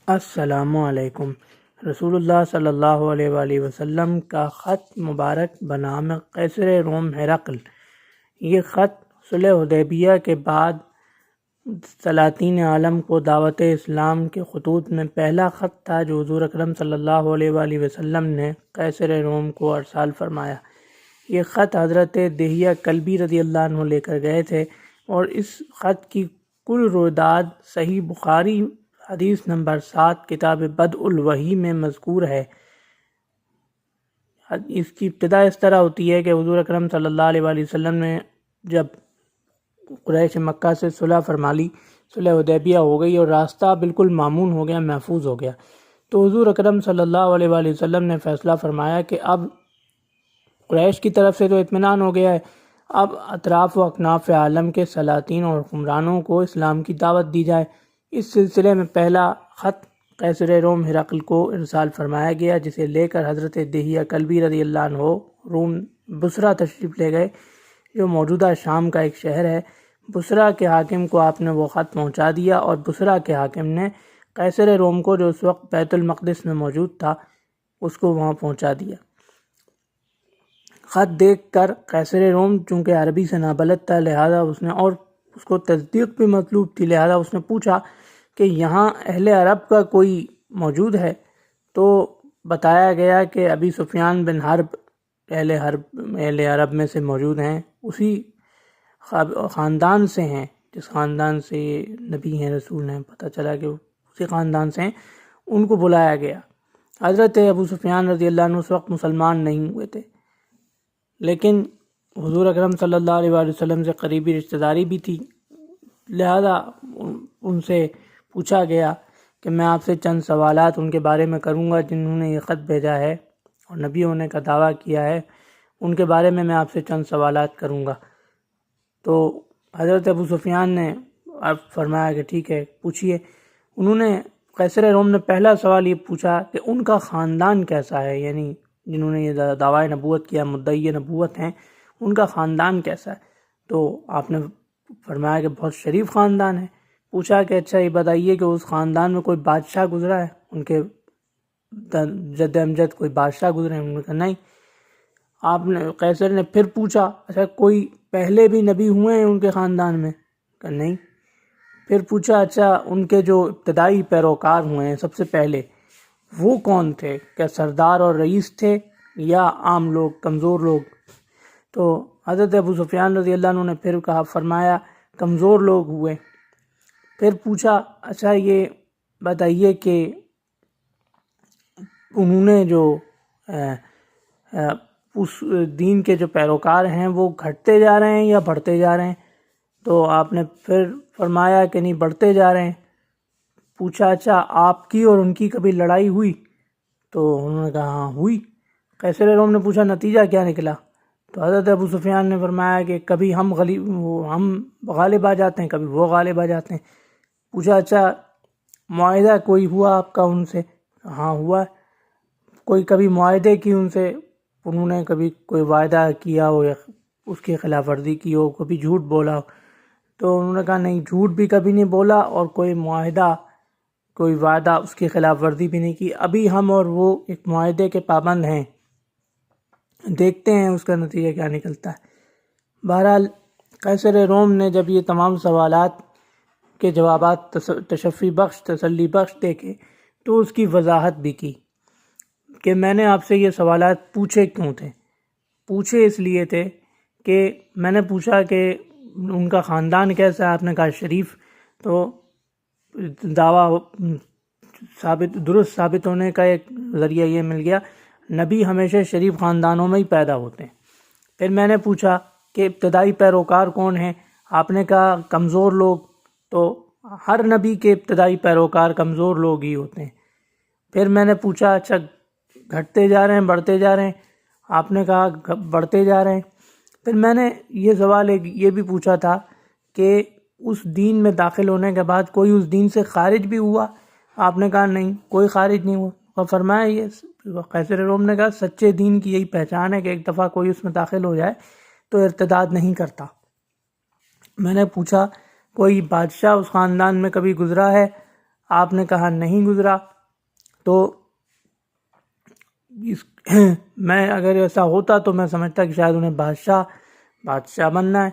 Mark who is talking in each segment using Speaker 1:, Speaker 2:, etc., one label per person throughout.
Speaker 1: السلام علیکم۔ رسول اللہ صلی اللہ علیہ وآلہ وسلم کا خط مبارک بنام قیصر روم ہرقل۔ یہ خط صلح حدیبیہ کے بعد سلاطین عالم کو دعوت اسلام کے خطوط میں پہلا خط تھا جو حضور اکرم صلی اللہ علیہ وآلہ وسلم نے قیصر روم کو ارسال فرمایا۔ یہ خط حضرت دحیہ کلبی رضی اللہ عنہ لے کر گئے تھے، اور اس خط کی کل رویداد صحیح بخاری حدیث نمبر 7 کتاب بدء الوحی میں مذکور ہے۔ اس کی ابتدا اس طرح ہوتی ہے کہ حضور اکرم صلی اللہ علیہ وآلہ وسلم نے جب قریش مکہ سے صلح فرما لی، صلح حدیبیہ ہو گئی اور راستہ بالکل مامون ہو گیا، محفوظ ہو گیا، تو حضور اکرم صلی اللہ علیہ وآلہ وسلم نے فیصلہ فرمایا کہ اب قریش کی طرف سے تو اطمینان ہو گیا ہے، اب اطراف و اکناف عالم کے سلاطین اور حکمرانوں کو اسلام کی دعوت دی جائے۔ اس سلسلے میں پہلا خط قیصر روم ہرقل کو ارسال فرمایا گیا، جسے لے کر حضرت دحیہ کلبی رضی اللہ عنہ روم بصرہ تشریف لے گئے، جو موجودہ شام کا ایک شہر ہے۔ بصرہ کے حاکم کو آپ نے وہ خط پہنچا دیا، اور بصرہ کے حاکم نے قیصر روم کو، جو اس وقت بیت المقدس میں موجود تھا، اس کو وہاں پہنچا دیا۔ خط دیکھ کر قیصر روم چونکہ عربی سے نابلد تھا، لہذا اس کو تصدیق بھی مطلوب تھی، لہذا اس نے پوچھا کہ یہاں اہل عرب کا کوئی موجود ہے؟ تو بتایا گیا کہ ابی سفیان بن حرب اہل عرب میں سے موجود ہیں، اسی خاندان سے ہیں جس خاندان سے یہ نبی ہیں، رسول ہیں، پتہ چلا کہ اسی خاندان سے ہیں۔ ان کو بلایا گیا۔ حضرت ابو سفیان رضی اللہ عنہ اس وقت مسلمان نہیں ہوئے تھے، لیکن حضور اکرم صلی اللہ علیہ وآلہ وسلم سے قریبی رشتہ داری بھی تھی، لہذا ان سے پوچھا گیا کہ میں آپ سے چند سوالات ان کے بارے میں کروں گا جنہوں نے یہ خط بھیجا ہے اور نبی ہونے کا دعویٰ کیا ہے، ان کے بارے میں آپ سے چند سوالات کروں گا۔ تو حضرت ابو سفیان نے فرمایا کہ ٹھیک ہے، پوچھیے۔ انہوں نے قیصر روم نے پہلا سوال یہ پوچھا کہ ان کا خاندان کیسا ہے، یعنی جنہوں نے یہ دعویٰ نبوت کیا، مدعی نبوت ہیں، ان کا خاندان کیسا ہے؟ تو آپ نے فرمایا کہ بہت شریف خاندان ہے۔ پوچھا کہ اچھا یہ بتائیے کہ اس خاندان میں کوئی بادشاہ گزرا ہے، ان کے جد امجد کوئی بادشاہ گزرے ہیں؟ انہوں نے کہا نہیں۔ آپ نے قیصر نے پھر پوچھا اچھا کوئی پہلے بھی نبی ہوئے ہیں ان کے خاندان میں؟ کہا نہیں۔ پھر پوچھا اچھا ان کے جو ابتدائی پیروکار ہوئے ہیں سب سے پہلے، وہ کون تھے؟ کیا سردار اور رئیس تھے یا عام لوگ، کمزور لوگ؟ تو حضرت ابو سفیان رضی اللہ عنہ نے پھر فرمایا کمزور لوگ ہوئے۔ پھر پوچھا اچھا یہ بتائیے کہ انہوں نے جو اس دین کے جو پیروکار ہیں وہ گھٹتے جا رہے ہیں یا بڑھتے جا رہے ہیں؟ تو آپ نے پھر فرمایا کہ نہیں، بڑھتے جا رہے ہیں۔ پوچھا اچھا آپ کی اور ان کی کبھی لڑائی ہوئی؟ تو انہوں نے کہا ہاں ہوئی۔ قیصر روم نے پوچھا نتیجہ کیا نکلا؟ تو حضرت ابو سفیان نے فرمایا کہ کبھی ہم غالب آ جاتے ہیں، کبھی وہ غالب آ جاتے ہیں۔ پوچھا اچھا معاہدہ کوئی ہوا آپ کا ان سے؟ ہاں ہوا۔ کوئی کبھی معاہدے کی ان سے، انہوں نے کبھی کوئی وعدہ کیا ہو یا اس کی خلاف ورزی کی ہو، کبھی جھوٹ بولا ہو؟ تو انہوں نے کہا نہیں، جھوٹ بھی کبھی نہیں بولا اور کوئی معاہدہ، کوئی وعدہ، اس کی خلاف ورزی بھی نہیں کی۔ ابھی ہم اور وہ ایک معاہدے کے پابند ہیں، دیکھتے ہیں اس کا نتیجہ کیا نکلتا ہے۔ بہرحال قیصر روم نے جب یہ تمام سوالات کے جوابات تشفی بخش، تسلی بخش دیکھے، تو اس کی وضاحت بھی کی کہ میں نے آپ سے یہ سوالات پوچھے کیوں تھے۔ پوچھے اس لیے تھے کہ میں نے پوچھا کہ ان کا خاندان کیسا ہے، آپ نے کہا شریف، تو دعویٰ درست ثابت ہونے کا ایک ذریعہ یہ مل گیا، نبی ہمیشہ شریف خاندانوں میں ہی پیدا ہوتے ہیں۔ پھر میں نے پوچھا کہ ابتدائی پیروکار کون ہیں؟ آپ نے کہا کمزور لوگ، تو ہر نبی کے ابتدائی پیروکار کمزور لوگ ہی ہوتے ہیں۔ پھر میں نے پوچھا اچھا گھٹتے جا رہے ہیں، بڑھتے جا رہے ہیں؟ آپ نے کہا بڑھتے جا رہے ہیں۔ پھر میں نے یہ سوال یہ بھی پوچھا تھا کہ اس دین میں داخل ہونے کے بعد کوئی اس دین سے خارج بھی ہوا؟ آپ نے کہا نہیں، کوئی خارج نہیں ہوا۔ اور فرمایا یہ قیصر روم نے کہا سچے دین کی یہی پہچان ہے کہ ایک دفعہ کوئی اس میں داخل ہو جائے تو ارتداد نہیں کرتا۔ میں نے پوچھا کوئی بادشاہ اس خاندان میں کبھی گزرا ہے؟ آپ نے کہا نہیں گزرا، تو میں اگر ایسا ہوتا تو میں سمجھتا کہ شاید انہیں بادشاہ بننا ہے۔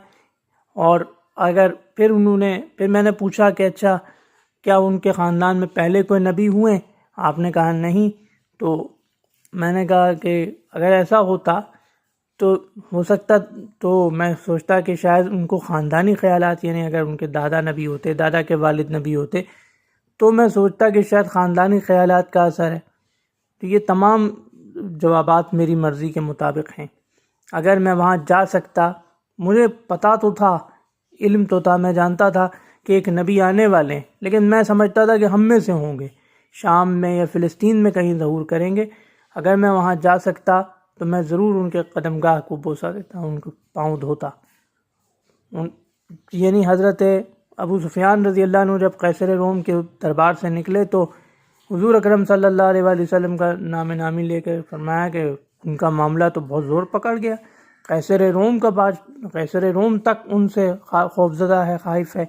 Speaker 1: اور اگر پھر میں نے پوچھا کہ اچھا کیا ان کے خاندان میں پہلے کوئی نبی ہوئے؟ آپ نے کہا نہیں۔ تو میں نے کہا کہ اگر ایسا ہوتا تو ہو سکتا، تو میں سوچتا کہ شاید ان کو خاندانی خیالات، یعنی اگر ان کے دادا نبی ہوتے، دادا کے والد نبی ہوتے، تو میں سوچتا کہ شاید خاندانی خیالات کا اثر ہے۔ تو یہ تمام جوابات میری مرضی کے مطابق ہیں۔ اگر میں وہاں جا سکتا، مجھے پتہ تو تھا، علم تو تھا، میں جانتا تھا کہ ایک نبی آنے والے ہیں، لیکن میں سمجھتا تھا کہ ہم میں سے ہوں گے، شام میں یا فلسطین میں کہیں ظہور کریں گے۔ اگر میں وہاں جا سکتا تو میں ضرور ان کے قدمگاہ کو بوسہ دیتا، ان کو پاؤں دھوتا۔ یعنی حضرت ابو سفیان رضی اللہ عنہ جب قیصر روم کے دربار سے نکلے تو حضور اکرم صلی اللہ علیہ وآلہ وسلم کا نام نامی لے کر فرمایا کہ ان کا معاملہ تو بہت زور پکڑ گیا، قیصر روم تک ان سے خوفزدہ ہے، خائف ہے۔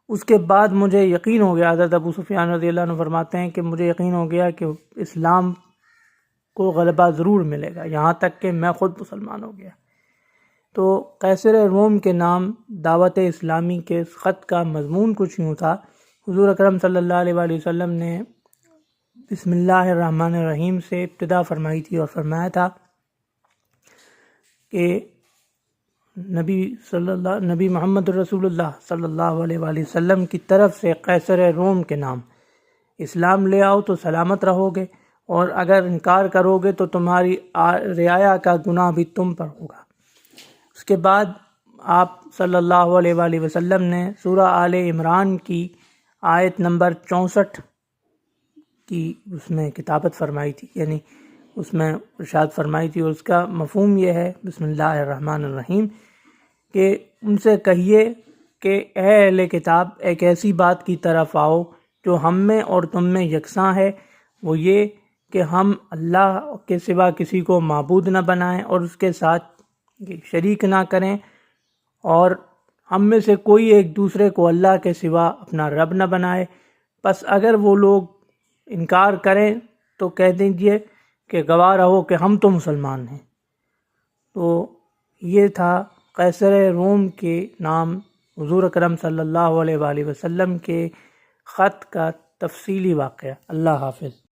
Speaker 1: اس کے بعد مجھے یقین ہو گیا، حضرت ابو سفیان رضی اللہ عنہ فرماتے ہیں کہ مجھے یقین ہو گیا کہ اسلام کو غلبہ ضرور ملے گا، یہاں تک کہ میں خود مسلمان ہو گیا۔ تو قیصر روم کے نام دعوت اسلامی کے خط کا مضمون کچھ یوں تھا۔ حضور اکرم صلی اللہ علیہ وآلہ وسلم نے بسم اللہ الرحمن الرحیم سے ابتدا فرمائی تھی اور فرمایا تھا کہ نبی محمد رسول اللہ صلی اللہ علیہ وآلہ وسلم کی طرف سے قیصر روم کے نام، اسلام لے آؤ تو سلامت رہو گے، اور اگر انکار کرو گے تو تمہاری رعایا کا گناہ بھی تم پر ہوگا۔ اس کے بعد آپ صلی اللہ علیہ وآلہ وسلم نے سورہ آل عمران کی آیت نمبر 64 کی اس میں کتابت فرمائی تھی، یعنی اس میں ارشاد فرمائی تھی، اور اس کا مفہوم یہ ہے بسم اللہ الرحمن الرحیم، کہ ان سے کہیے کہ اے اہل کتاب، ایک ایسی بات کی طرف آؤ جو ہم میں اور تم میں یکساں ہے، وہ یہ کہ ہم اللہ کے سوا کسی کو معبود نہ بنائیں اور اس کے ساتھ شریک نہ کریں، اور ہم میں سے کوئی ایک دوسرے کو اللہ کے سوا اپنا رب نہ بنائے۔ پس اگر وہ لوگ انکار کریں تو کہہ دیجئے کہ گواہ رہو کہ ہم تو مسلمان ہیں۔ تو یہ تھا قیصر روم کے نام حضور اکرم صلی اللہ علیہ وآلہ وسلم کے خط کا تفصیلی واقعہ۔ اللہ حافظ۔